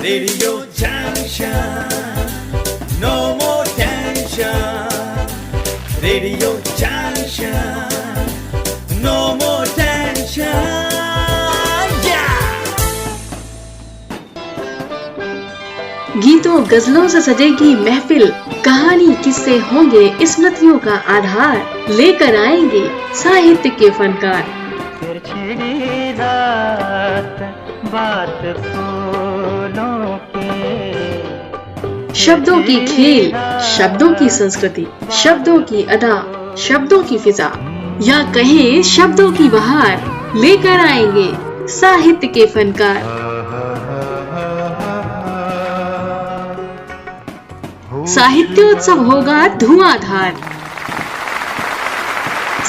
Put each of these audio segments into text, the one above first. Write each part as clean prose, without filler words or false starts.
Radio Junction, no more tension. Radio Junction, no more tension. Yeah! गीतों गजलों से सजेगी महफिल, कहानी किस्से होंगे स्मृतियों का आधार, लेकर आएंगे साहित्य के फनकार। फिर छिड़ी रात बात फूलों की, शब्दों की खेल, शब्दों की संस्कृति, शब्दों की अदा, शब्दों की फिजा, या कहें शब्दों की बहार, लेकर आएंगे साहित्य के फनकार। साहित्योत्सव होगा धुआंधार।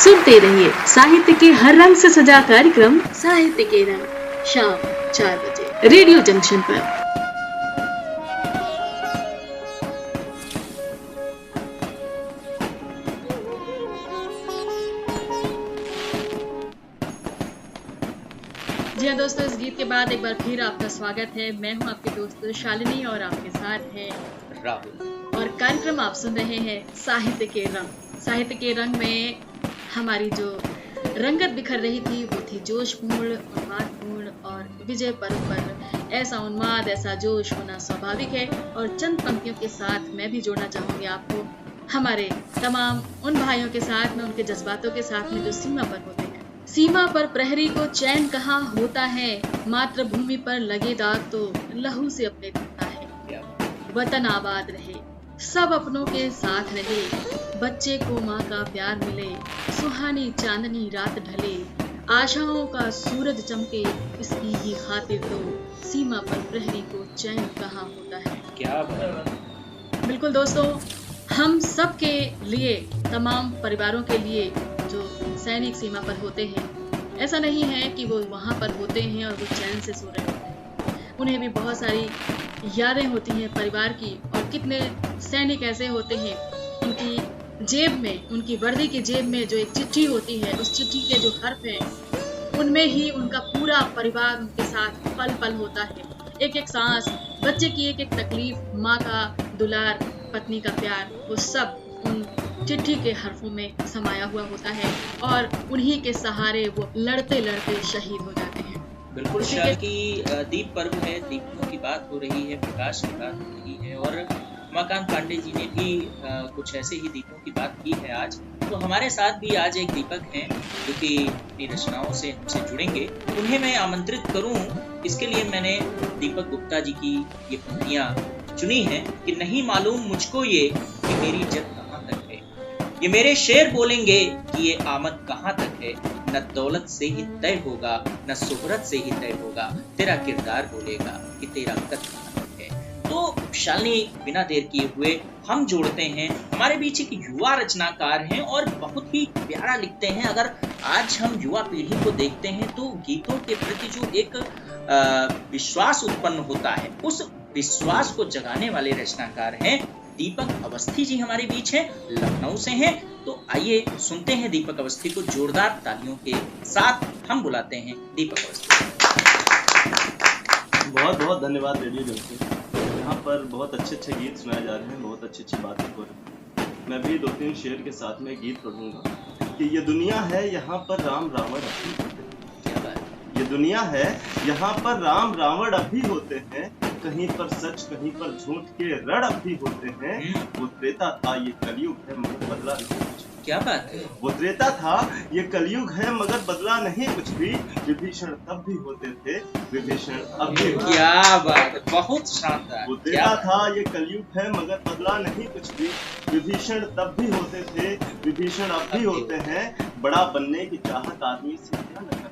सुनते रहिए साहित्य के हर रंग से सजा कार्यक्रम साहित्य के रंग, शाम 4 बजे रेडियो जंक्शन पर। जी हाँ दोस्तों, इस गीत के बाद एक बार फिर आपका स्वागत है। मैं हूँ आपके दोस्त शालिनी और आपके साथ है राहुल। और कार्यक्रम आप सुन रहे हैं साहित्य के रंग। साहित्य के रंग में हमारी जो रंगत बिखर रही थी वो थी जोशपूर्ण, उन्मादपूर्ण, और विजय पर्व पर ऐसा उन्माद, ऐसा जोश होना स्वाभाविक है। और चंद पंक्तियों के साथ मैं भी जोड़ना चाहूंगी आपको हमारे तमाम उन भाइयों के साथ में, उनके जज्बातों के साथ में जो सीमा पर होते हैं। सीमा पर प्रहरी को चैन कहाँ होता है, मातृभूमि पर लगे दाग तो लहू से अपने धोता है। वतन आबाद रहे, सब अपनों के साथ रहे, बच्चे को माँ का प्यार मिले, सुहानी चांदनी रात ढले, आशाओं का सूरज चमके, इसकी ही खातिर तो सीमा पर प्रहरी को चैन कहाँ होता है। क्या बात। बिल्कुल दोस्तों, हम सब के लिए, तमाम परिवारों के लिए जो सैनिक सीमा पर होते हैं, ऐसा नहीं है कि वो वहाँ पर होते हैं और वो चैन से सो रहे होते हैं। उन्हें भी बहुत सारी यादें होती हैं परिवार की। और कितने सैनिक ऐसे होते हैं, उनकी जेब में, उनकी वर्दी की जेब में जो एक चिट्ठी होती है, उस चिट्ठी के जो हर्फ हैं, उनमें ही उनका पूरा परिवार उनके साथ पल पल होता है। एक एक सांस, बच्चे की एक एक तकलीफ, माँ का दुलार, पत्नी का प्यार, वो सब उन चिट्ठी के हर्फों में समाया हुआ होता है। और उन्हीं के सहारे वो लड़ते लड़ते शहीद हो जाते हैं। बिल्कुल, शाल की दीप पर्व है, दीपों की बात हो रही है, प्रकाश की बात हो रही है, और उमाकांत पांडे जी ने भी कुछ ऐसे ही दीपों की बात की है आज। तो हमारे साथ भी आज एक दीपक हैं जो कि अपनी रचनाओं से हमसे जुड़ेंगे। उन्हें मैं आमंत्रित करूं, इसके लिए मैंने दीपक गुप्ता जी की ये पंक्तियां चुनी हैं कि नहीं मालूम मुझको ये कि मेरी जद कहाँ तक है। ये मेरे शेर बोलेंगे कि ये आमद कहाँ तक है। न दौलत से ही तय होगा, न शोहरत से ही तय होगा, तेरा किरदार बोलेगा कि तेरा कद कहाँ तक है। तो शालिनी, बिना देर किए हुए हम जोड़ते हैं, हमारे बीच एक युवा रचनाकार हैं और बहुत ही प्यारा लिखते हैं। अगर आज हम युवा पीढ़ी को देखते हैं तो गीतों के प्रति जो एक विश्वास उत्पन्न होता है, उस विश्वास को जगाने वाले रचनाकार हैं दीपक अवस्थी जी। हमारे बीच हैं, लखनऊ से हैं। तो आइए सुनते हैं दीपक अवस्थी को। जोरदार तालियों के साथ हम बुलाते हैं दीपक अवस्थी। बहुत बहुत धन्यवाद रेडियो जंक्शन। यहाँ पर बहुत अच्छे अच्छे गीत सुनाए जा रहे हैं, बहुत अच्छी अच्छी बातें हो रही हैं। मैं भी 2-3 शेर के साथ में गीत पढ़ूंगा कि ये दुनिया है, यहाँ पर राम रावण अभी होते हैं। ये दुनिया है, यहाँ पर राम रावण अभी होते हैं। कहीं पर सच, कहीं पर झूठ के रण अभी होते हैं। वो त्रेता था, ये कलयुग है, मगर बदला नहीं कुछ। क्या बात है। वो त्रेता था, ये कलयुग है, मगर बदला नहीं कुछ भी। विभीषण तब भी होते थे, विभीषण अब भी। क्या बात, बहुत शानदार। वो त्रेता था, ये कलयुग है, मगर बदला नहीं कुछ भी। विभीषण तब भी होते थे, विभीषण अब भी होते हैं। बड़ा बनने की चाहत आदमी से क्या न करवा,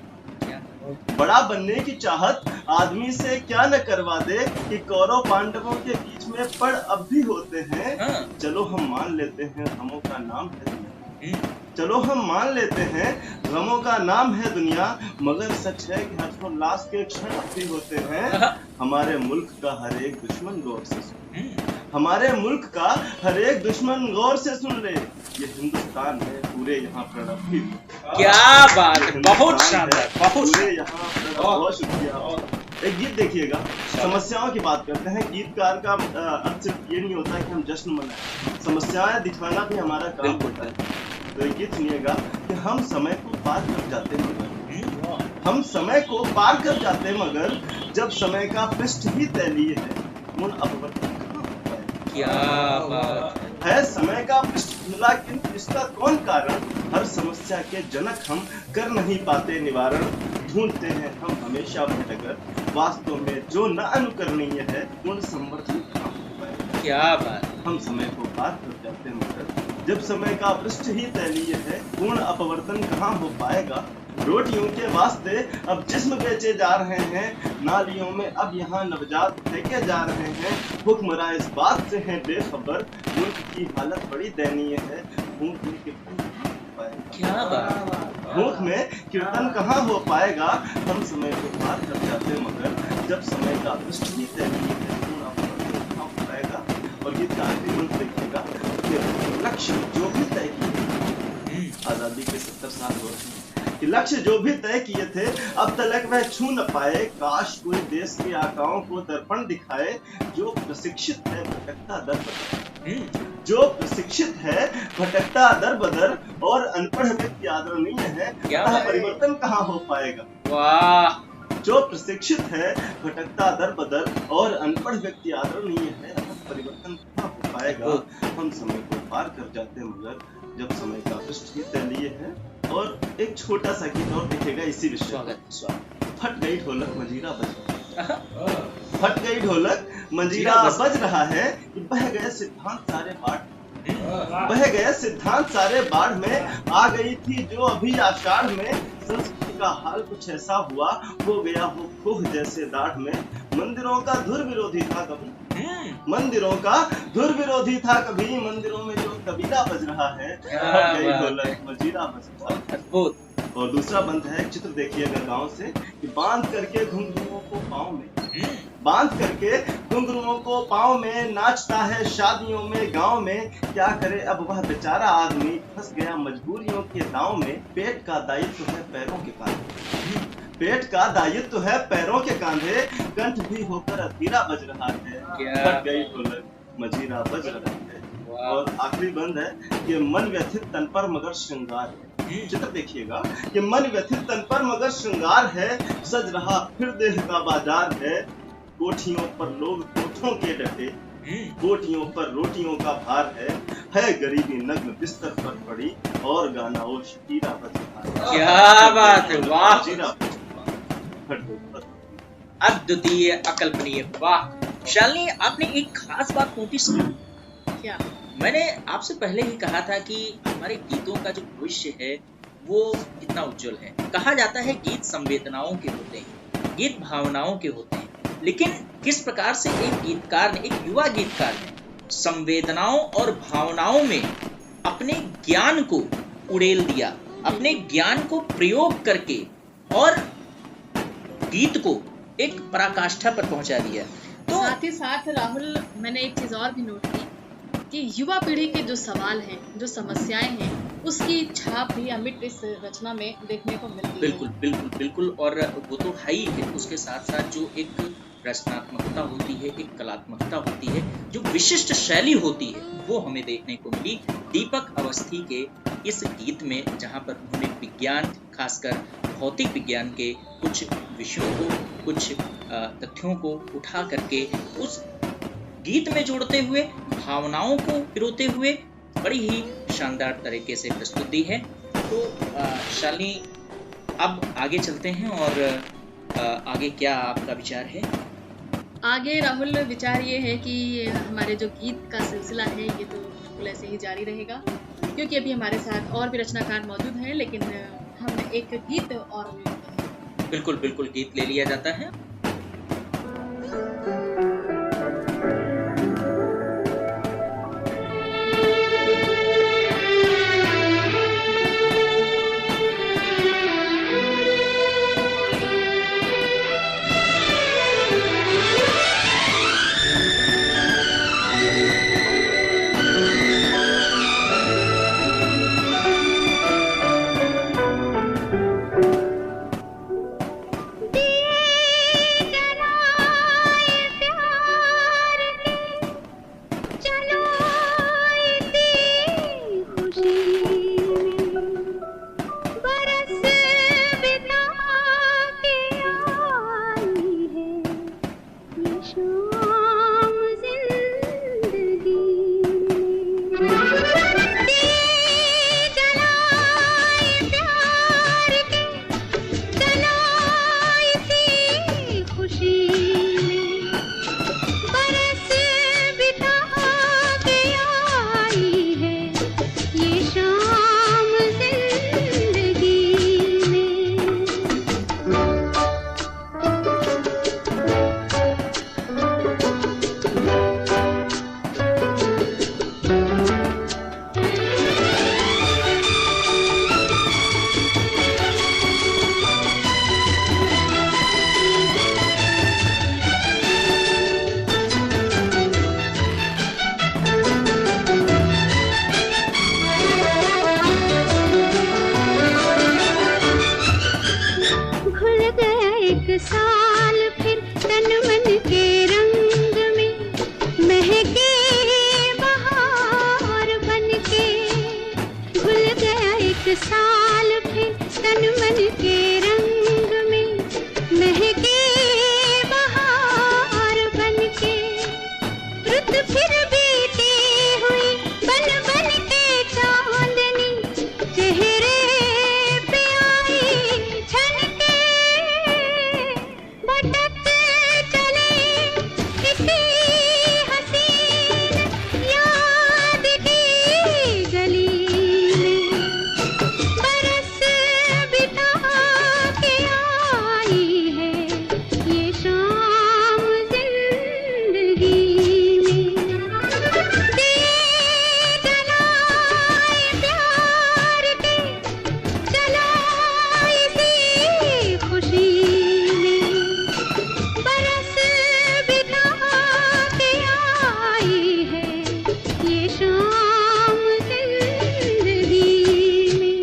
बड़ा बनने की चाहत आदमी से क्या न करवा दे, कि कौरव पांडवों के बीच में पड़ अब भी होते हैं। चलो हम मान लेते हैं गमों का नाम है दुनिया, चलो हम मान लेते हैं गमों का नाम है दुनिया, मगर सच है कि हर्षोल्लास के क्षण अब भी होते हैं। हमारे मुल्क का हर एक दुश्मन गौर से सुन, हमारे मुल्क का हर एक दुश्मन गौर से सुन ले, ये हिंदुस्तान है, पूरे यहाँ प्रणव भी। क्या बात है, बहुत शानदार, बहुत पूरे यहाँ प्रणव। बहुत शुक्रिया। एक गीत देखिएगा, समस्याओं की बात करते हैं। गीतकार का अर्थ सिर्फ ये नहीं होता कि हम जश्न मनाएं, समस्याएं दिखाना भी हमारा काम होता है। तो एक गीत सुनिएगा कि हम समय को पार कर जाते मगर, हम समय को पार कर जाते मगर, जब समय का पृष्ठ ही तैलीय है मुन अपवर्तन कहाँ होता है। क्या बात है समय का पृष्ठ खुला, किंतु इसका कौन कारण? हर समस्या के जनक हम कर नहीं पाते निवारण, ढूंढते हैं हम हमेशा भटकर, वास्तव में जो न अनुकरणीय है पूर्ण संवर्धन कहाँ हो पाएगा। क्या बात। हम समय को पार कर जाते मगर, जब समय का पृष्ठ ही तैलीय है पूर्ण अपवर्तन कहाँ हो पाएगा। रोटियों के वास्ते अब जिस्म बेचे जा रहे हैं, नालियों में अब यहाँ नवजात फेंके जा रहे हैं। हुक्मरां इस बात से हैं बेखबर, मुल्क की हालत बड़ी दयनीय है, भूख में कीर्तन कहाँ हो पाएगा। क्या बात। भूख में कीर्तन कहाँ हो पाएगा। हम समय को पार कर जाते मगर, जब समय का पृष्ठ ही तैलीय है पूर्ण अपवर्तन कहाँ हो पाएगा। और ये आखिरी मंत्र देखिएगा कि लक्ष्य जो भी तय किए, आजादी के 70 साल हो रहे हैं कि लक्ष्य जो भी तय किए थे अब तलक वह छू न पाए। काश कोई देश के आकाओं को दर्पण दिखाए, जो प्रशिक्षित है भटकता दर बदर, जो प्रशिक्षित है भटकता दर बदर, और अनपढ़ व्यक्ति आदरणीय है, अतः परिवर्तन कहाँ हो पाएगा। वाह। जो प्रशिक्षित है भटकता दर बदर, और अनपढ़ व्यक्ति आदरणीय है, अतः परिवर्तन कहाँ हो पाएगा। हम समय को पार कर जाते मगर, जब समय का पृष्ठ ही तैलीय है। और एक छोटा सा गीत और दिखेगा इसी विषय। फट गई ढोलक मंजीरा बज रहा है, फट गई ढोलक मंजीरा बज रहा है, बह गए सिद्धांत सारे बाढ़, बह गए सिद्धांत सारे बाढ़ में, आ गई थी जो अभी आषाढ़ में। संस्कृति का हाल कुछ ऐसा हुआ, हो गया हो खोह जैसे दाढ़ में। मंदिरों का धुर विरोधी था कभी, मंदिरों का धुर विरोधी था कभी, मंदिरों में जो कबीला बज रहा है, फट गई ढोलक मंजीरा बज रहा है। अद्भुत। और दूसरा बंद है, चित्र देखिएगा गांव से, कि बांध करके घुंघरुओं को पाँव में, बांध करके घुंघरुओं को पाँव में, नाचता है शादियों में गांव में। क्या करे अब वह बेचारा आदमी, फंस गया मजबूरियों के दांव में। पेट का दायित्व है पैरों के कांधे, पेट का दायित्व है पैरों के कांधे, कंठ भी होकर अधीरा बज रहा है, फट गई ढोलक मंजीरा बज रहा है। और आखिरी बंद है कि मन व्यथित तन पर मगर श्रृंगार है। चित्र देखिएगा कि मन व्यथित तन पर मगर श्रृंगार है, सज रहा फिर देह का बाजार है। कोठियों पर लोग कोठों के डटे, कोठियों पर रोटियों का भार है गरीबी नग्न बिस्तर पर पड़ी, और गाना ओ शकीरा बज रहा है। क्या बात है। वाह। अद्वितीय, अकल्पनीय। वाह। शालिनी, आपने एक खास बात नोटिस की। क्या? मैंने आपसे पहले ही कहा था कि हमारे गीतों का जो भविष्य है वो कितना उज्जवल है। कहा जाता है गीत संवेदनाओं के होते हैं, गीत भावनाओं के होते हैं, लेकिन किस प्रकार से एक गीतकार ने, एक युवा गीतकार ने संवेदनाओं और भावनाओं में अपने ज्ञान को उड़ेल दिया, अपने ज्ञान को प्रयोग करके और गीत को एक पराकाष्ठा पर पहुंचा दिया। तो साथ ही साथ राहुल, मैंने एक चीज और भी नोट की कि युवा पीढ़ी के जो सवाल हैं, जो समस्याएं हैं, उसकी छाप भी अमिट इस रचना में देखने को मिलती है। बिल्कुल बिल्कुल बिल्कुल। और वो तो है ही है, उसके साथ साथ जो एक रचनात्मकता होती है, एक कलात्मकता होती है, जो विशिष्ट शैली होती है, वो हमें देखने को मिली दीपक अवस्थी के इस गीत में, जहाँ पर उन्होंने विज्ञान, खासकर भौतिक विज्ञान के कुछ विषयों को, कुछ तथ्यों को उठा करके उस गीत में जोड़ते हुए, भावनाओं को पिरोते हुए बड़ी ही शानदार तरीके से प्रस्तुत दी है। तो शालिनी, अब आगे चलते हैं और आगे क्या आपका विचार है? आगे राहुल, विचार ये है कि हमारे जो गीत का सिलसिला है ये तो बिल्कुल ऐसे ही जारी रहेगा, क्योंकि अभी हमारे साथ और भी रचनाकार मौजूद हैं, लेकिन हम एक गीत और बिल्कुल बिल्कुल गीत ले लिया जाता है। एक साल फिर तन मन के रंग में महके बहार बनके। घुल गया एक साल फिर तन मन के रंग में महके बहार बनके। रुत फिर बीती हुई बन बन के चांदनी चेहरे पे आई छनके। भटक चले किसी हसीन याद की गली में। बरस बिता के आई है ये शाम जिंदगी में। दिए जलाए प्यार के चला इसी खुशी में। बरस बिता के आई है ये शाम जिंदगी में।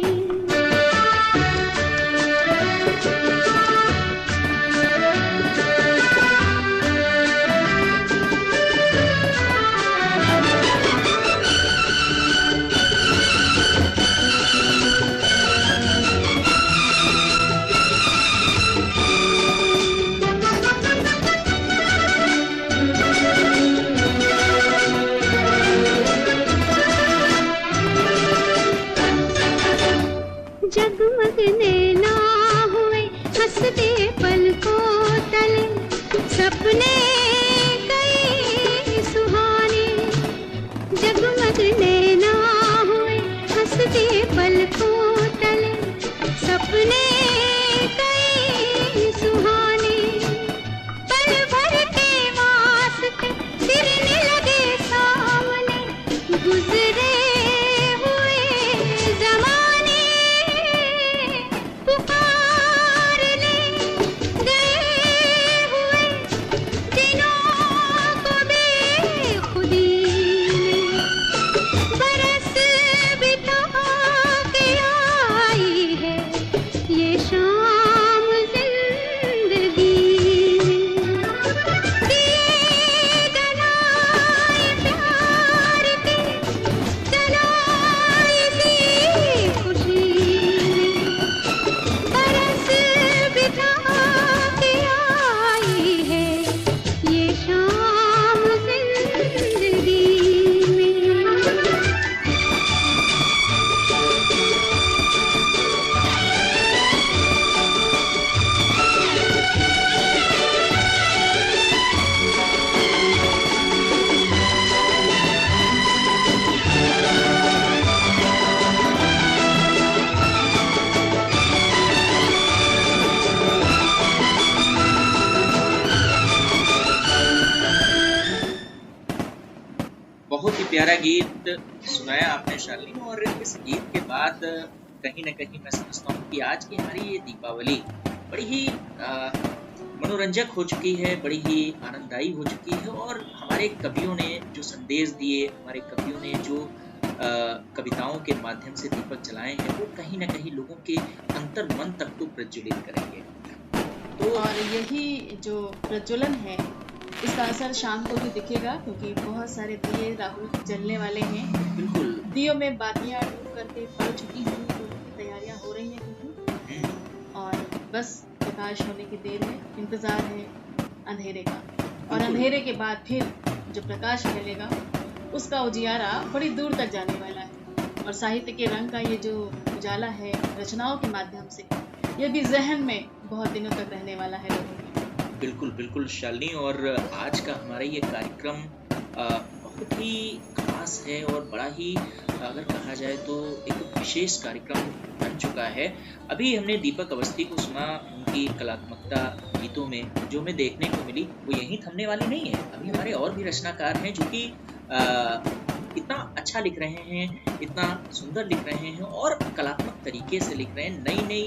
जगमग नैना हुए हंसते पलकों तले सपने कई सुहाने। जगमग नैना हुए हंसते पलकों तले सपने कई सुहाने। पल भर के वास्ते सिरने लगे सामने गुजरे हुए जमाने। पुकार ले गए हुए दिनों को बेखुदी में। बरस बिता के आई है ये शाम जिंदगी में। दिए जलाए प्यार के चला इसी खुशी में। बरस बिता के आई है ये शाम जिंदगी में। बहुत ही प्यारा गीत सुनाया आपने शालिनी। और इस गीत के बाद कहीं न कहीं मैं समझता हूँ कि आज की हमारी ये दीपावली बड़ी ही मनोरंजक हो चुकी है, बड़ी ही आनंददायी हो चुकी है। और हमारे कवियों ने जो संदेश दिए, हमारे कवियों ने जो कविताओं के माध्यम से दीपक जलाए हैं, वो कहीं न कहीं लोगों के अंतर मन तक को प्रज्वलित करेंगे। तो और यही जो प्रज्वलन है इसका असर शाम को भी दिखेगा, क्योंकि बहुत सारे दिए राहुल जलने वाले हैं। बिल्कुल। दियों में बातियां डूब करके पड़ चुकी हैं, तो तैयारियां हो रही हैं क्योंकि, और बस प्रकाश होने की देर है, इंतजार है अंधेरे का। और अंधेरे के बाद फिर जो प्रकाश फैलेगा उसका उजियारा बड़ी दूर तक जाने वाला है। और साहित्य के रंग का ये जो उजाला है रचनाओं के माध्यम से, ये भी जहन में बहुत दिनों तक रहने वाला है लोगों के। बिल्कुल बिल्कुल शालिनी। और आज का हमारा ये कार्यक्रम बहुत ही खास है और बड़ा ही, अगर कहा जाए तो एक विशेष कार्यक्रम बन चुका है। अभी हमने दीपक अवस्थी को सुना, उनकी कलात्मकता गीतों में जो हमें देखने को मिली वो यहीं थमने वाली नहीं है। अभी हमारे और भी रचनाकार हैं जो कि इतना अच्छा लिख रहे हैं, इतना सुंदर लिख रहे हैं और कलात्मक तरीके से लिख रहे हैं। नई नई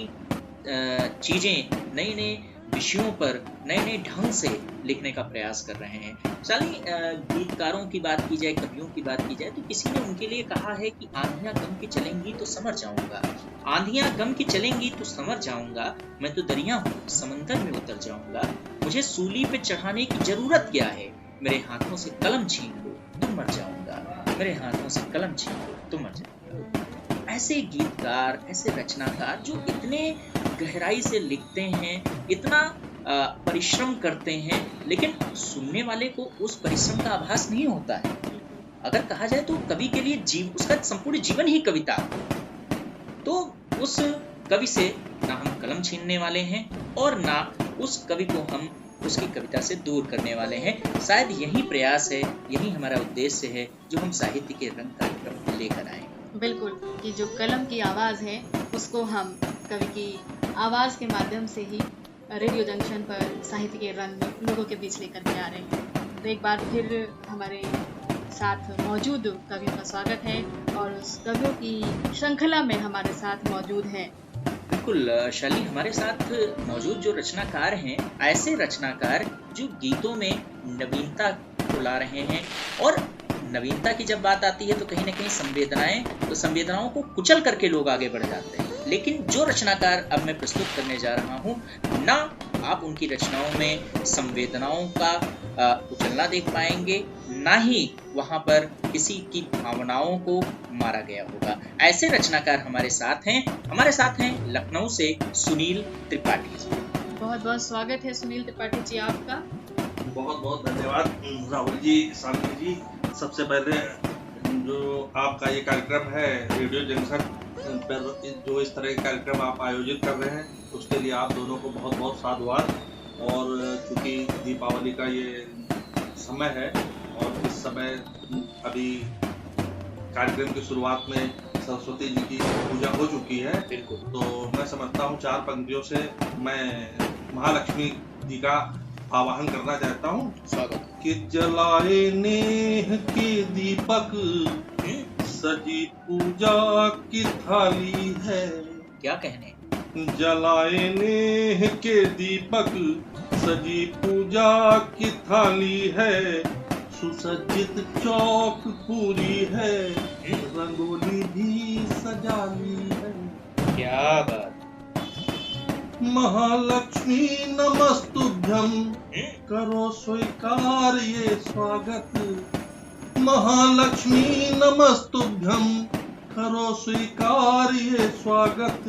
चीज़ें, नए नए विषयों पर नए नए ढंग से लिखने का प्रयास कर रहे हैं। शालिनी, गीतकारों की बात की जाए, कवियों की बात की जाए, तो किसी ने उनके लिए कहा है कि आंधियां गम की चलेंगी तो समर जाऊंगा, आंधियां गम की चलेंगी तो समर जाऊंगा, मैं तो दरिया हूँ समंदर में उतर जाऊंगा, मुझे सूली पे चढ़ाने की जरूरत क्या है, मेरे हाथों से कलम छीन लो तो मर जाऊंगा, मेरे हाथों से कलम छीन लो तो मर जाऊंगा। ऐसे गीतकार, ऐसे रचनाकार जो इतने गहराई से लिखते हैं, इतना परिश्रम करते हैं, लेकिन सुनने वाले को उस परिश्रम का आभास नहीं होता है। अगर कहा जाए तो कवि के लिए उसका संपूर्ण जीवन ही कविता, तो उस कवि से ना हम कलम छीनने वाले हैं और ना उस कवि को हम उसकी कविता से दूर करने वाले हैं। शायद यही प्रयास है, यही हमारा उद्देश्य है जो हम साहित्य के रंग कार्यक्रम लेकर आए। बिल्कुल, कि जो कलम की आवाज़ है उसको हम कवि की आवाज़ के माध्यम से ही रेडियो जंक्शन पर साहित्य के रंग लोगों के बीच लेकर के आ रहे हैं। तो एक बार फिर हमारे साथ मौजूद कवियों का स्वागत है और उस कवियों की श्रृंखला में हमारे साथ मौजूद है। बिल्कुल शाली, हमारे साथ मौजूद जो रचनाकार हैं, ऐसे रचनाकार जो गीतों में नवीनता को ला रहे हैं, और नवीनता की जब बात आती है तो कहीं ना कहीं संवेदनाओं को कुचल करके लोग आगे बढ़ जाते हैं। लेकिन जो रचनाकार अब मैं प्रस्तुत करने जा रहा हूँ, ना आप उनकी रचनाओं में संवेदनाओं का कुचलना देख पाएंगे, ना ही वहाँ पर किसी की भावनाओं को मारा गया होगा। ऐसे रचनाकार हमारे साथ हैं लखनऊ से सुनील त्रिपाठी जी। बहुत बहुत स्वागत है सुनील त्रिपाठी जी आपका। बहुत बहुत धन्यवाद राहुल जी, शालिनी जी। सबसे पहले जो आपका ये कार्यक्रम है रेडियो जंक्शन पर, जो इस तरह के कार्यक्रम आप आयोजित कर रहे हैं, उसके लिए आप दोनों को बहुत बहुत साधुवाद। और चूँकि दीपावली का ये समय है और इस समय अभी कार्यक्रम की शुरुआत में सरस्वती जी की पूजा हो चुकी है, बिल्कुल, तो मैं समझता हूँ 4 पंक्तियों से मैं महालक्ष्मी जी का आवाहन करना चाहता हूँ। स्वागत। कि जलाए नेह के दीपक, सजी पूजा की थाली है। क्या कहने? जलाए नेह के दीपक, सजी पूजा की थाली है, सुसज्जित चौक पूरी है, रंगोली भी सजा ली है। क्या बात। महालक्ष्मी नमस्तुभ्यं, करो स्वीकार ये स्वागत। महालक्ष्मी नमस्तुभ्यं, करो स्वीकार ये स्वागत।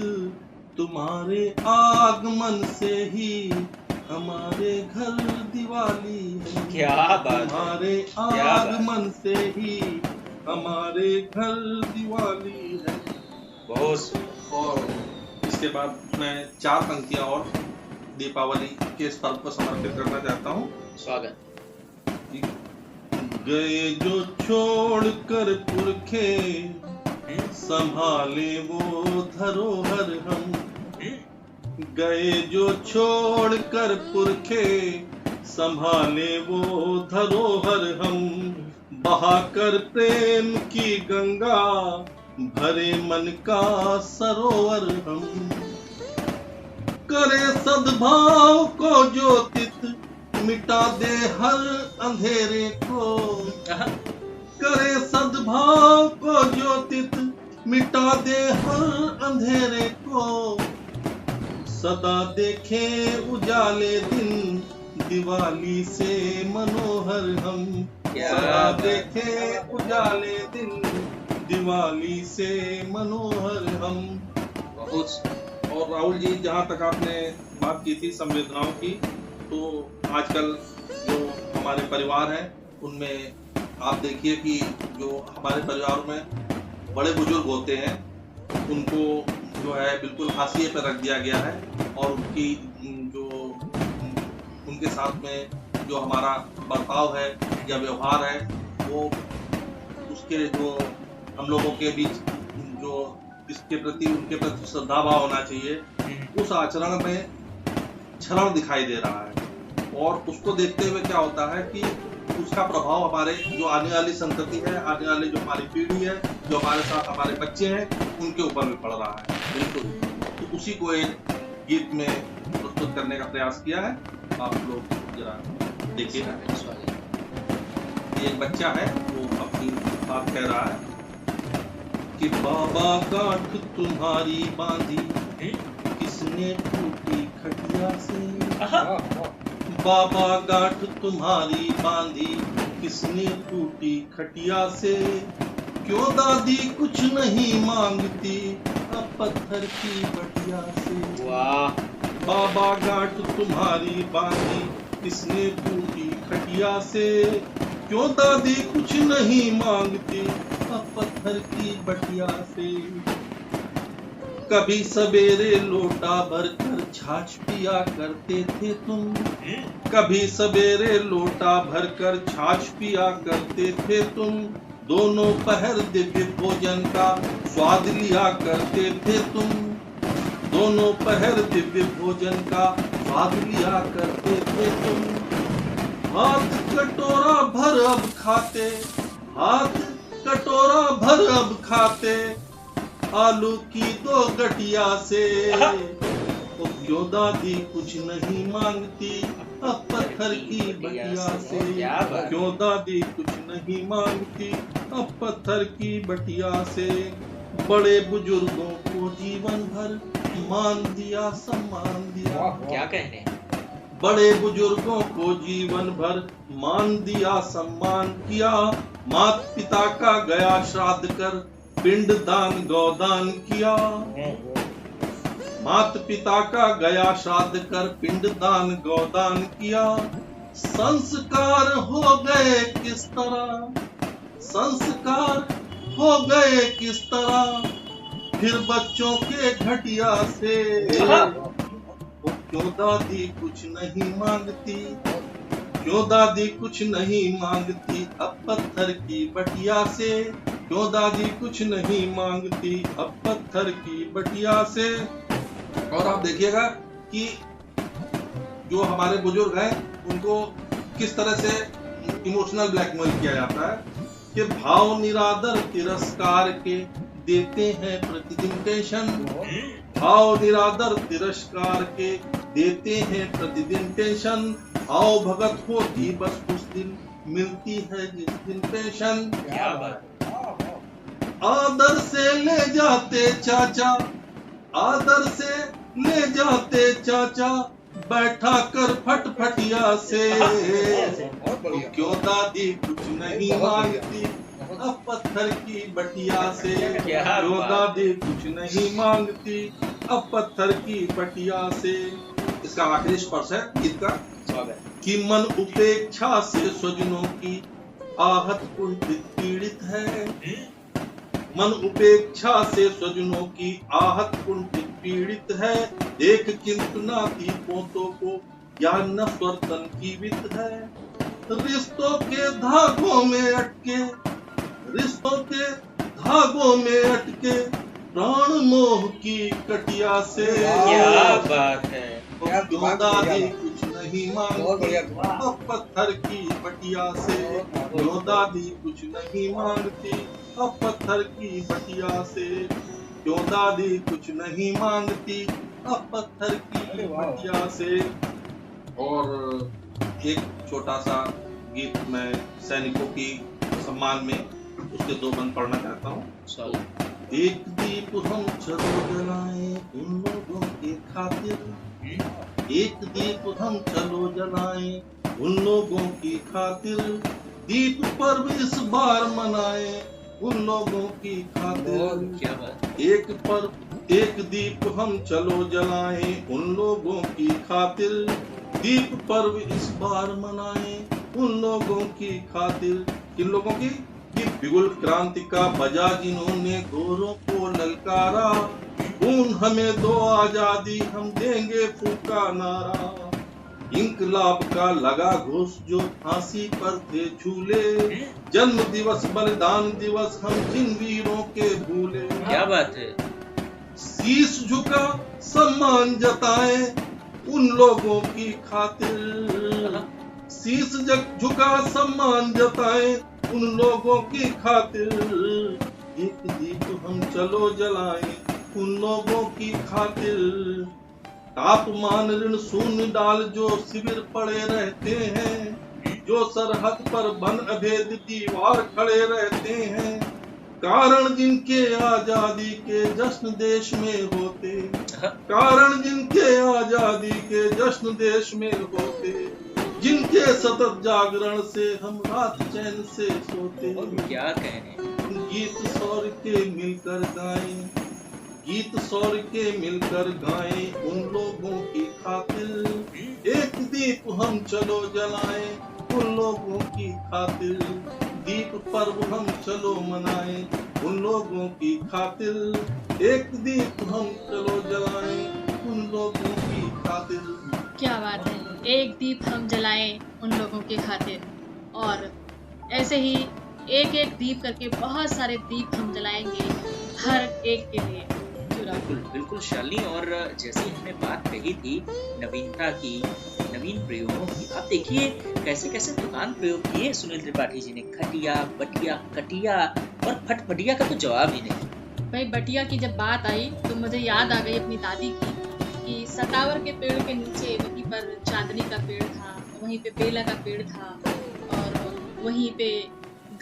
तुम्हारे आगमन से ही हमारे घर दिवाली है। क्या बात। तुम्हारे आगमन से ही हमारे घर दिवाली है। बहुत। और इसके बाद मैं 4 पंक्तियां और दीपावली के इस पर्व को समर्पित करना चाहता हूँ। स्वागत। गए जो छोड़ कर पुरखे, संभाले वो धरोहर हम। गए जो छोड़ कर पुरखे, संभाले वो धरोहर हम। बहाकर प्रेम की गंगा, भरे मन का सरोवर हम। करे सद्भाव को ज्योतित, मिटा दे हर अंधेरे को। करे सद्भाव को ज्योतित, मिटा दे हर अंधेरे को। सदा देखे उजाले दिन, दिवाली से मनोहर हम। सदा देखे उजाले दिन, दिवाली से मनोहर हम। बहुत। और राहुल जी, जहाँ तक आपने बात की थी संवेदनाओं की, तो आजकल जो हमारे परिवार हैं उनमें आप देखिए कि जो हमारे परिवार में बड़े बुजुर्ग होते हैं, उनको जो है बिल्कुल हाशिए पर रख दिया गया है। और उनकी जो उनके साथ में जो हमारा बर्ताव है या व्यवहार है, वो उसके जो हम लोगों के बीच जो इसके प्रति उनके प्रति श्रद्धा भाव होना चाहिए, उस आचरण में क्षरण दिखाई दे रहा है। और उसको देखते हुए क्या होता है कि उसका प्रभाव हमारे जो आने वाली संतति है, आने वाली जो हमारी पीढ़ी है, जो हमारे साथ हमारे बच्चे हैं, उनके ऊपर भी पड़ रहा है। बिल्कुल। तो उसी को एक गीत में प्रस्तुत करने का प्रयास किया है। आप लोग जरा देखिएगा। एक बच्चा है वो अपनी बात कह रहा है कि बाबा गांठ तुम्हारी बांधी किसने टूटी खटिया से, बाबा गांठ तुम्हारी बांधी किसने टूटी खटिया से, क्यों दादी कुछ नहीं मांगती अब पत्थर की बटिया से। वाह, बाबा गांठ तुम्हारी बांधी किसने टूटी खटिया से, क्यों दादी कुछ नहीं मांगती अब पत्थर की बटिया से। कभी सवेरे लोटा भरकर छाछ पिया करते थे तुम, कभी सवेरे लोटा भरकर छाछ पिया करते थे तुम, दोनों पहर दिव्य भोजन का स्वाद लिया करते थे तुम, दोनों पहर दिव्य भोजन का स्वाद लिया करते थे तुम। हाथ कटोरा भर अब खाते, हाथ कटोरा भर अब खाते, आलू की 2 गटिया से, तो क्यों दादी कुछ नहीं मांगती अब पत्थर की बटिया से, क्यों दादी कुछ नहीं मांगती अब पत्थर की बटिया से। बड़े बुजुर्गों को जीवन भर मान दिया सम्मान दिया, क्या कह रहे हैं। बड़े बुजुर्गों को जीवन भर मान दिया सम्मान किया, माता पिता का गया श्राद्ध कर पिंड दान गौदान किया, माता पिता का गया श्राद्ध कर पिंड दान गौदान किया। संस्कार हो गए किस तरह, संस्कार हो गए किस तरह, फिर बच्चों के घटिया से, क्यों दादी कुछ नहीं मांगती, क्यों दादी कुछ नहीं मांगती अब पत्थर की बटिया से, क्यों दादी कुछ नहीं मांगती अब पत्थर की बटिया से। और आप देखिएगा कि जो हमारे बुजुर्ग हैं उनको किस तरह से इमोशनल ब्लैकमेल किया जाता है कि भाव निरादर तिरस्कार के देते हैं प्रतिदिन टेंशन, भाव निरादर तिरस्कार के देते हैं प्रतिदिन टेंशन, आओ भगत होती बस उस दिन मिलती है जिस दिन पेंशन। क्या बात। आदर से ले जाते चाचा, आदर से ले जाते चाचा, बैठा कर फटफटिया से, क्यों दादी कुछ नहीं मांगती अब पत्थर की बटिया से, क्यों दादी कुछ नहीं मांगती अब पत्थर की बटिया से। इसका आखिरी स्पर्श है गीत का कि मन उपेक्षा से स्वजनों की आहत कुंठित पीड़ित है, मन उपेक्षा से स्वजनों की आहत कुंठित पीड़ित है, देख किंतु नाती पोतों को ज्ञान न स्वर्तन की वित है, रिश्तों के धागों में अटके, रिश्तों के धागों में अटके, प्राण मोह की कटिया से। क्या बात है। क्यों दादी कुछ नहीं मांगती अब पत्थर की बटिया से, क्यों दादी कुछ नहीं मांगती अब पत्थर की बटिया से, क्यों दादी कुछ नहीं मांगती अब पत्थर की बटिया से। और एक छोटा सा गीत मैं सैनिकों की सम्मान में उसके 2 बंद पढ़ना चाहता हूँ। एक दीप हम चलो जलाएं उन लोगों के खातिर, एक दीप हम चलो जलाएं उन लोगों की खातिर, दीप पर्व इस बार मनाएं उन लोगों की खातिर। एक दीप हम चलो जलाएं उन लोगों की खातिर, दीप पर्व इस बार मनाएं उन लोगों की खातिर। किन लोगों की? कि बिगुल क्रांति का बजा जिन्होंने गोरों को ललकारा, खून हमें दो आजादी हम देंगे फूका नारा, इंकलाब का लगा घोष जो फांसी पर थे झूले, जन्म दिवस बलिदान दिवस हम जिन वीरों के भूले। क्या बात है। शीश झुका सम्मान जताए उन लोगों की खातिर, शीश झुका सम्मान जताए उन लोगों की खातिर, एक दीप हम चलो जलाएं उन लोगों की खातिर। तापमान ऋण शून्य डाल जो शिविर पड़े रहते हैं, जो सरहद पर बन अभेद दीवार खड़े रहते हैं, कारण जिनके आजादी के जश्न देश में होते, कारण जिनके आजादी के जश्न देश में होते, जिनके सतत जागरण से हम रात चैन से सोते। क्या कहने, गीत शौर्य के मिलकर गाएं, गीत शौर्य के मिलकर गाएं उन लोगों की खातिर, एक दीप हम चलो जलाएं उन लोगों की खातिर, दीप पर्व हम चलो मनाएं उन लोगों की खातिर, एक दीप हम चलो जलाएं उन लोगों की खातिर। क्या बात है, एक दीप हम जलाएं उन लोगों की खातिर। और ऐसे ही एक एक दीप करके बहुत सारे दीप हम जलाएंगे हर एक के लिए। बिल्कुल बिल्कुल शालिनी, और जैसे हमने बात कही थी नवीनता की, नवीन प्रयोगों की, आप देखिए कैसे कैसे दुकान प्रयोग किए सुनील त्रिपाठी जी ने। खटिया, बटिया, कटिया और फटफटिया का तो जवाब ही नहीं। भाई बटिया की जब बात आई तो मुझे याद आ गई अपनी दादी की कि सतावर के पेड़ के नीचे वहीं पर चांदनी का पेड़ था, वहीं पे बेला का पेड़ था, और वहीं पे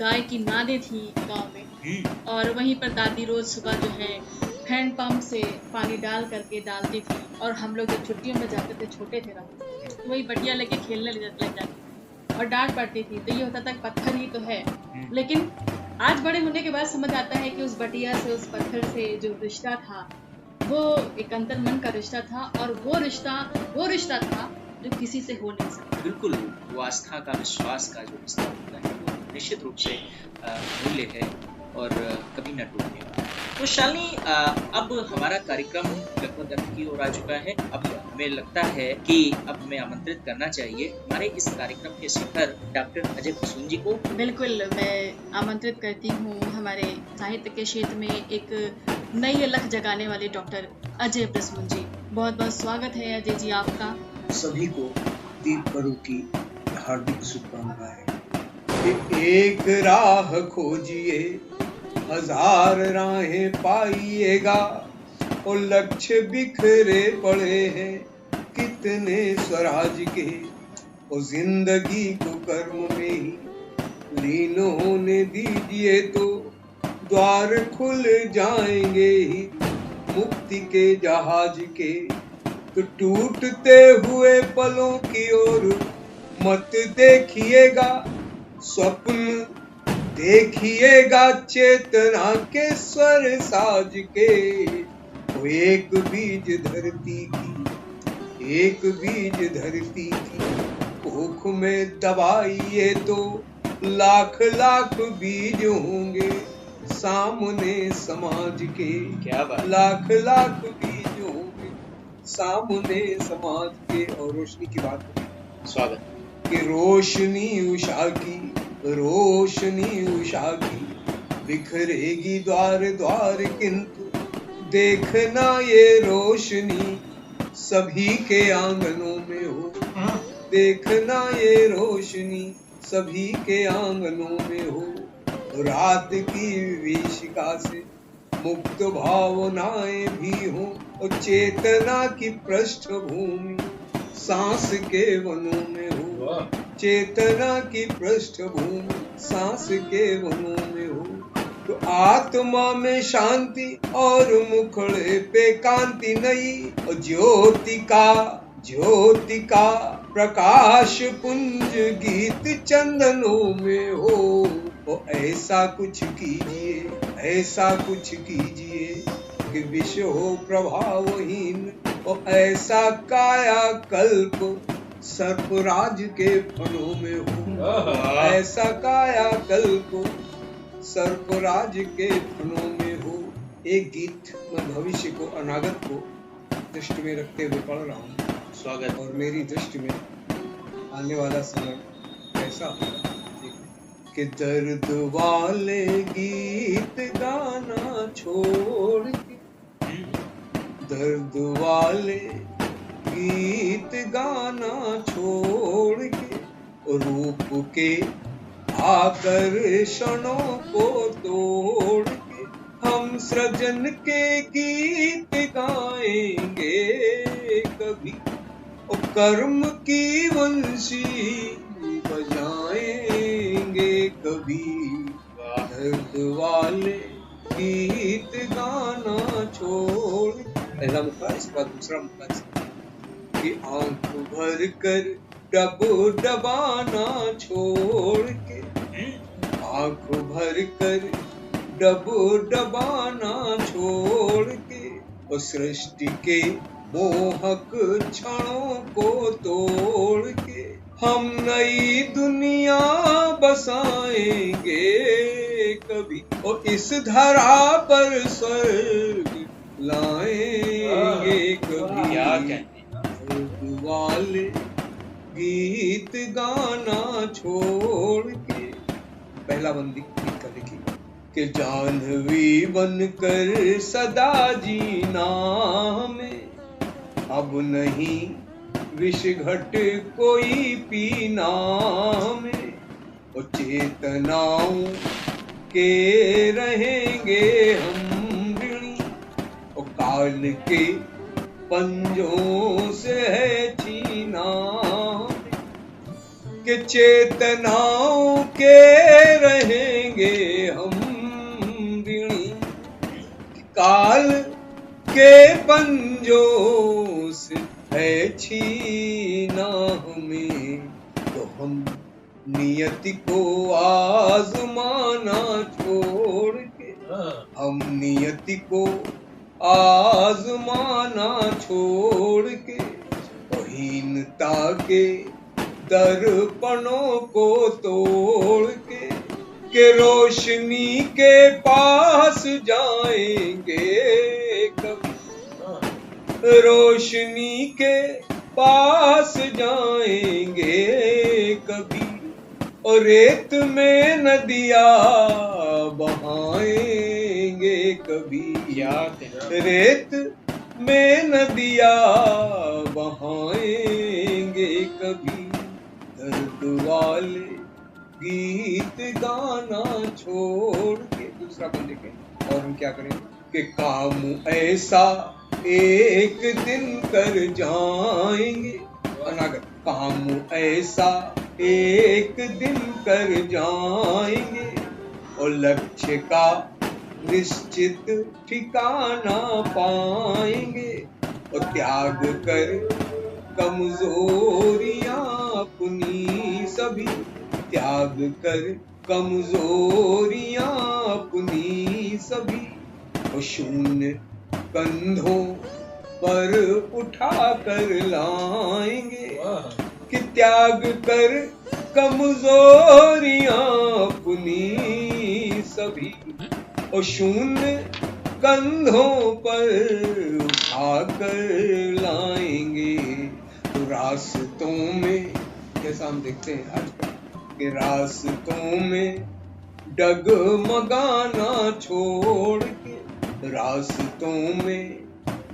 गाय की नादें थी गांव में, और वहीं पर दादी रोज सुबह जो है हैंड पंप से पानी डाल करके डालती थी, और हम लोग जब छुट्टियों में जाते थे, छोटे थे तो वही बटिया लेके खेलने लग जाते और डांट पड़ती थी। तो ये होता था पत्थर ही तो है, लेकिन आज बड़े होने के बाद समझ आता है कि उस बटिया से, उस पत्थर से जो रिश्ता था वो एक अंतर्मन का रिश्ता था, और वो रिश्ता था जो किसी से हो नहीं सकता। बिल्कुल, वो आस्था का, विश्वास का जो रिश्ता होता है वो निश्चित रूप से मूल्य है और कभी न टूटने वाला। तो शालिनी, अब हमारा कार्यक्रम लगभग अंत की ओर आ चुका है। अब हमें लगता है कि अब हमें आमंत्रित करना चाहिए हमारे इस कार्यक्रम के शिखर डॉक्टर अजय प्रसून जी को। बिल्कुल, मैं आमंत्रित करती हूँ हमारे साहित्य के क्षेत्र में एक नई अलख जगाने वाले डॉक्टर अजय प्रसून जी। बहुत बहुत स्वागत है अजय जी आपका। सभी को दीप पर्व की हार्दिक शुभकामनाएं। एक राह खोजिए, हजार राहें पाइएगा, और लक्ष्य बिखरे पड़े हैं कितने स्वराज के, और जिंदगी को कर्म में ही लीन होने दीजिए तो द्वार खुल जाएंगे ही मुक्ति के जहाज के। तो टूटते हुए पलों की ओर मत देखिएगा, स्वप्न देखिएगा चेतना के स्वर साज के। वो एक बीज धरती की, एक बीज धरती की कोख में दबाइए तो लाख लाख बीज होंगे सामने समाज के। क्या बात, लाख लाख बीज होंगे सामने समाज के। और रोशनी की बात करें, स्वागत कि रोशनी उषा की, रोशनी उषा की बिखरेगी द्वार द्वार, किंतु देखना ये रोशनी सभी के आंगनों में हो। देखना ये रोशनी सभी के आंगनों में हो। रात की विभीषिका से मुक्त भावनाएं भी हो, और चेतना की पृष्ठभूमि सांस के वनों में हो। चेतना की पृष्ठभूमि सांस के वनों में हो। तो आत्मा में शांति और मुखड़े पे कांति नई, और ज्योति का प्रकाश पुंज गीत चंदनों में हो। तो ऐसा कुछ कीजिए, ऐसा कुछ कीजिए कि विश्व हो प्रभावहीन, और ऐसा काया कल्प सर्पराज के फनों में हो। ऐसा काया कल्प सर्पराज के फनों में हो। एक गीत मैं भविष्य को, अनागत को दृष्टि में रखते हुए पढ़ रहा हूँ। स्वागत। और मेरी दृष्टि में आने वाला समय कैसा होगा कि दर्द वाले गीत गाना छोड़ के, दर्द वाले गीत गाना छोड़ के, रूप के आकर्षणों को तोड़ के हम सृजन के गीत गाएंगे। कभी, और कर्म की वंशी बजाएंगे कभी, दर्द वाले गीत गाना छोड़। पहला मुक्का, इसके बाद दूसरा मुक्का कि आंख भर कर डब डबाना छोड़ के, आंख भर कर डब डबाना छोड़ के, और सृष्टि के मोहक क्षणों को तोड़ के हम नई दुनिया बसाएंगे कभी, और इस धरा पर स्वर्ग लाएंगे कभी। क्या कहते दर्द वाले गीत गाना छोड़ के। पहला बंदी कवि की कि जाह्नवी बनकर सदा जीना में, अब नहीं विष घट कोई पीना में, और चेतनाओं के रहेंगे हम ऋणी, और काल के पंजों से है छीना कि चेतनाओं के रहेंगे हम ऋणी, काल के पंजों से है छीना हमें, तो हम नियति को आजमाना छोड़ के, हम नियति को आजमाना छोड़ के, हीनता के दर्पणों को तोड़ के रोशनी के पास जाएंगे कभी, रोशनी के पास जाएंगे कभी, और रेत में नदियाँ बहाएंगे कभी, रेत में नदियाँ बहाएंगे कभी, दर्द वाले गीत गाना छोड़ के। दूसरा बंदे के, और हम क्या करेंगे कि काम ऐसा एक दिन कर जाएंगे, अनागत काम ऐसा एक दिन कर जाएंगे, और लक्ष्य का निश्चित ठिकाना पाएंगे, और त्याग कर कमजोरियां अपनी सभी, त्याग कर कमजोरियां अपनी सभी, और शून्य कंधों पर उठा कर लाएंगे कि त्याग कर कमजोरियां अपनी सभी, और शून्य कंधों पर उठा कर लाएंगे। तो रास्तों में, जैसा हम देखते हैं आजकल कि रास्तों में डगमगाना छोड़ के, रास्तों में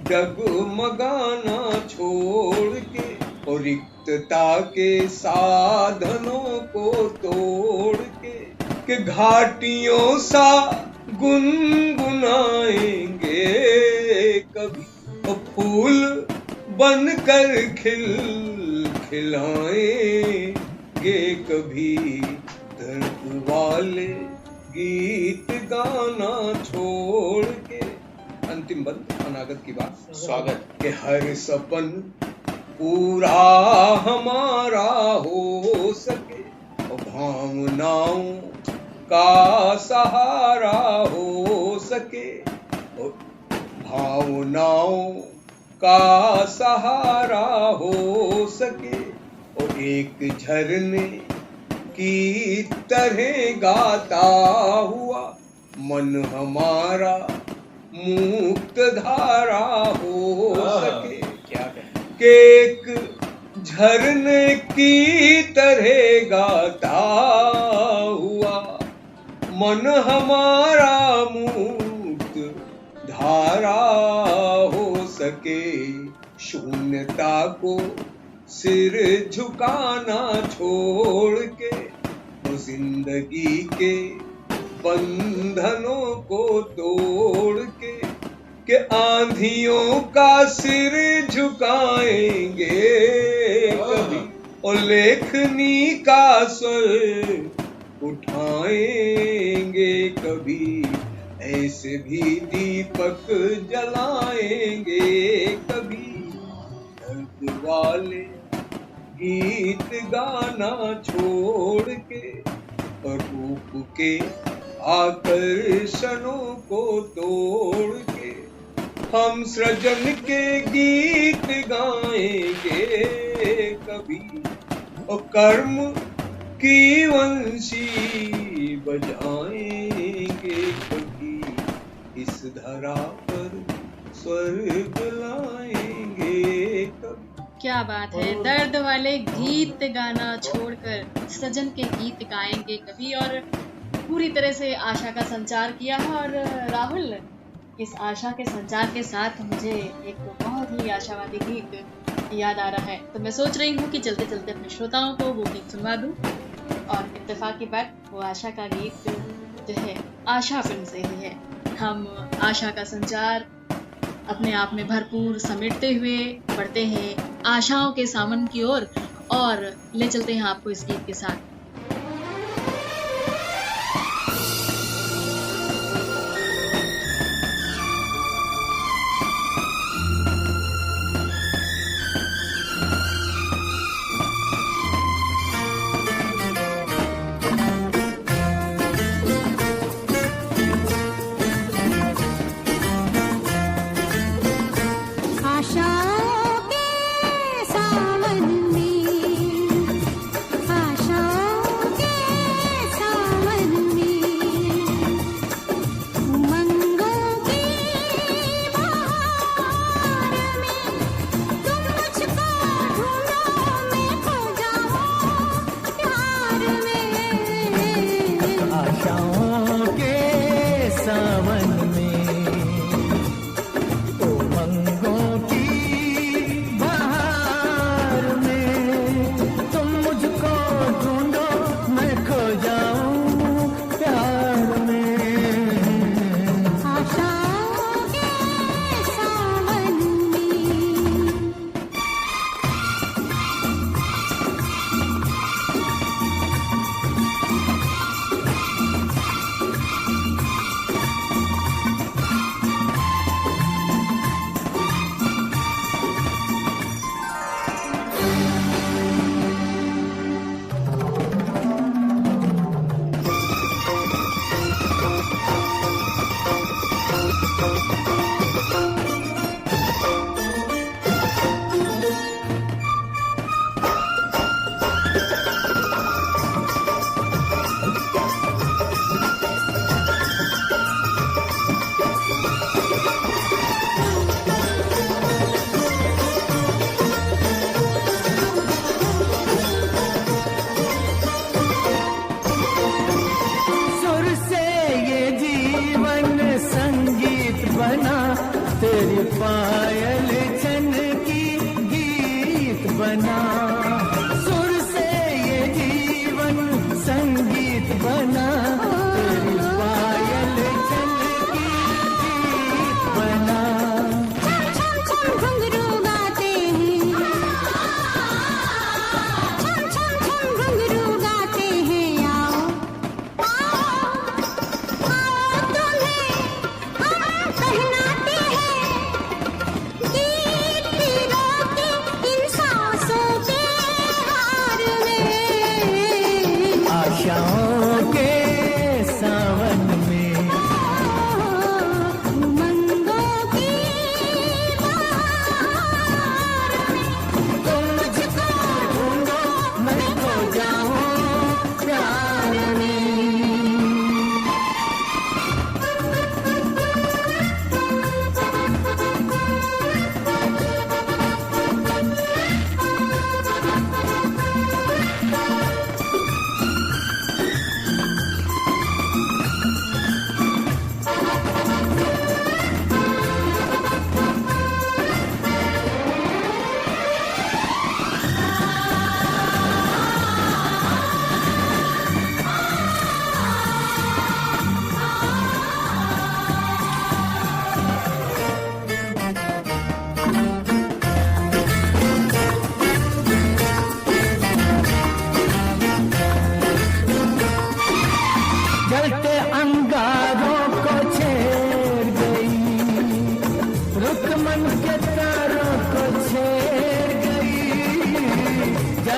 डगमगाना छोड़ के, और रिक्तता के साधनों को तोड़ के घाटियों सा गुनगुनाएंगे कभी, और फूल बनकर खिलाएंगे कभी, दर्द वाले गीत गाना छोड़ के। अंतिम बंद, अनागत की बात, स्वागत के हर सपन पूरा हमारा हो सके, और भावनाओं का सहारा हो सके, और भावनाओं का सहारा हो सके, और एक झरने की तरह गाता हुआ मन हमारा मुक्त धारा हो सके। क्या कि एक झरने की तरह गाता हुआ मन हमारा मुक्त धारा हो सके, शून्यता को सिर झुकाना छोड़ के, वो जिंदगी के बंधनों को तोड़ के, कि आंधियों का सिर झुकाएंगे कभी और लेखनी का स्वर उठाएंगे कभी, ऐसे भी दीपक जलाएंगे कभी। दर्द वाले गीत गाना छोड़ के और रूप के आकर्षणों को तोड़ के हम सृजन के गीत गाएंगे कभी और कर्म की वंशी बजाएंगे कभी, इस धरा पर स्वर्ग लाएंगे कभी। क्या बात है, दर्द वाले गीत गाना छोड़कर सजन के गीत गाएंगे कभी, और पूरी तरह से आशा का संचार किया है। और राहुल, इस आशा के संचार के साथ मुझे एक बहुत ही आशावादी गीत याद आ रहा है, तो मैं सोच रही हूँ कि चलते चलते अपने श्रोताओं को वो गीत सुनवा दूँ। और इत्तेफाक की बात, वो आशा का गीत जो है आशा फिल्म से ही है। हम आशा का संचार अपने आप में भरपूर समेटते हुए बढ़ते हैं आशाओं के सामन की ओर और ले चलते हैं आपको इस गीत के साथ। आशाओं के सावन में, आशा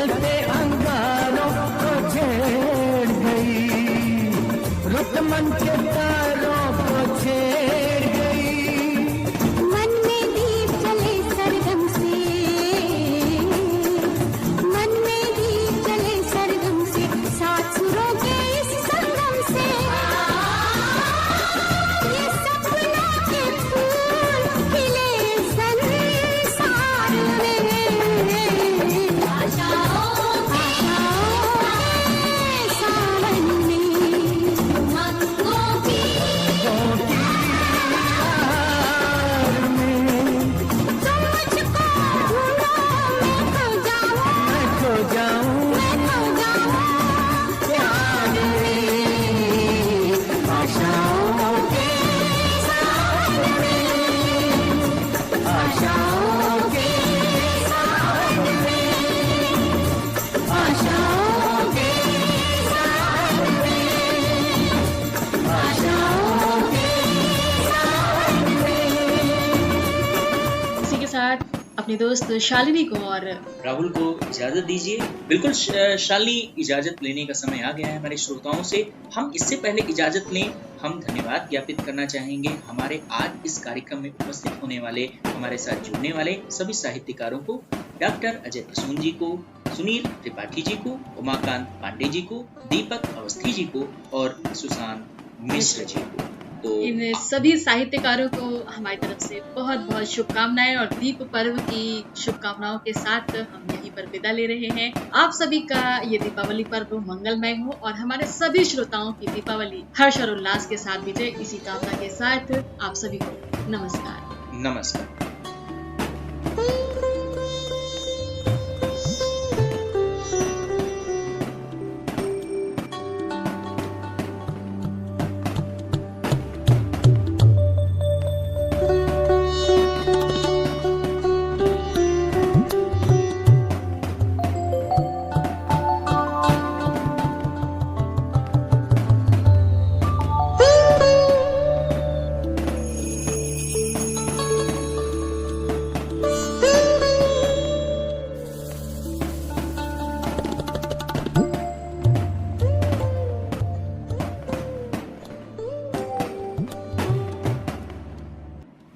जलते अंगारों को छेड़ गई, रुत मन के तारों को छेड़ गई। मन में दीप जले सरगम से, मन में दीप जले सरगम से, सात सुरों के इस संगम से, ये सपना के फूल खिले संसार में। आशाओं के सावन में, मंगों की तुझको ढूंढो, मैं खो जाऊं, मैं खो जाऊं प्यार में। आशाओं के सावन में, आशाओं के सावन में, आशाओं के सावन में, आशाओं के सावन में। इसी के साथ अपने दोस्त शालिनी को और राहुल को इजाजत दीजिए। बिल्कुल शालिनी, इजाजत लेने का समय आ गया है हमारे श्रोताओं से। हम इससे पहले इजाजत लें, हम धन्यवाद ज्ञापित करना चाहेंगे हमारे आज इस कार्यक्रम में उपस्थित होने वाले, हमारे साथ जुड़ने वाले सभी साहित्यकारों को, डॉक्टर अजय प्रसून जी को, सुनील त्रिपाठी जी को, उमाकांत पांडे जी को, दीपक अवस्थी जी को और सुशांत मिश्र जी को। तो इन सभी साहित्यकारों को हमारी तरफ से बहुत बहुत शुभकामनाएं और दीप पर्व की शुभकामनाओं के साथ हम यहीं पर विदा ले रहे हैं। आप सभी का ये दीपावली पर्व मंगलमय हो और हमारे सभी श्रोताओं की दीपावली हर्ष और उल्लास के साथ बीते, इसी कामना के साथ आप सभी को नमस्कार। नमस्कार।